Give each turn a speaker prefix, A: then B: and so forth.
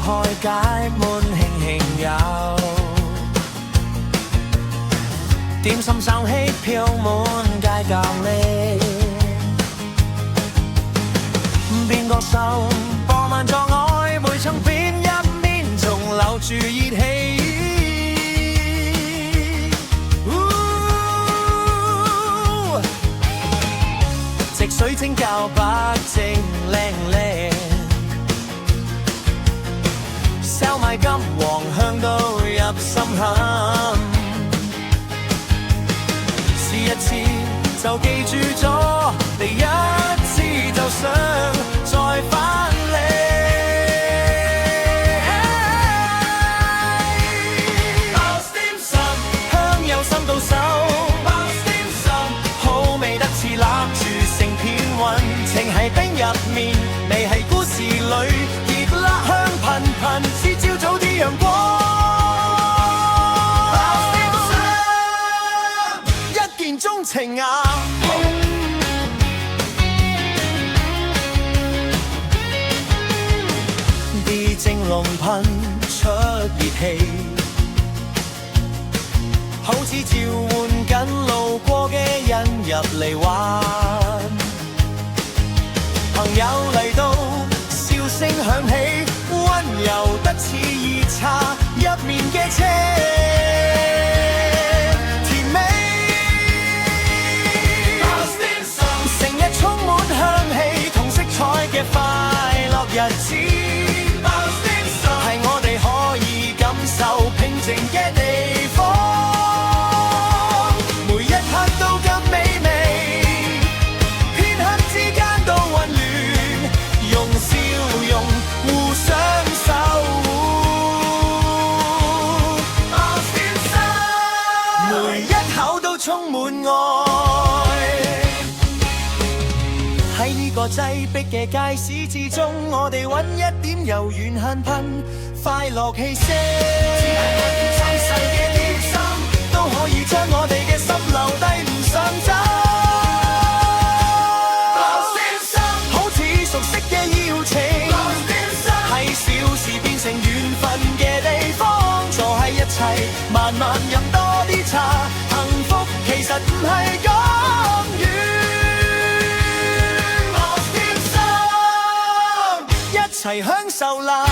A: 開解悶輕輕有，點心生氣飄滿街角裡，邊個手播慢作愛，每層邊一面仲留住熱氣。直水晶膠白淨靚靚，燒賣金黃香都入心坎，試一次就記住咗，第一次就想再返嚟。包點心，香又滲到手，包點心，好味得似攬住成片雲，情係冰入面，味係故事裏，熱辣香噴噴，似朝早啲陽光。包點心，一見鍾情啊！啲蒸籠噴出熱氣，好似召喚緊路過嘅人入嚟玩。朋友嚟到，笑聲響起，溫柔得似熱茶入面嘅車，甜美。成日充滿香氣同色彩嘅快樂日子，係我哋可以感受平靜嘅地方，每一刻都咁美味，片刻之間都溫暖，用笑容互相守護，每一口都充滿愛。喺呢個擠迫嘅街市之中，我哋搵一點柔軟香噴快樂氣息，只係我哋細細嘅點心，都可以將我哋嘅心留低唔想走。好似熟悉嘅邀請，係小事變成緣分嘅地方，坐喺一齊慢慢飲多啲茶，幸福其實唔係咁遠。一齊享受啦！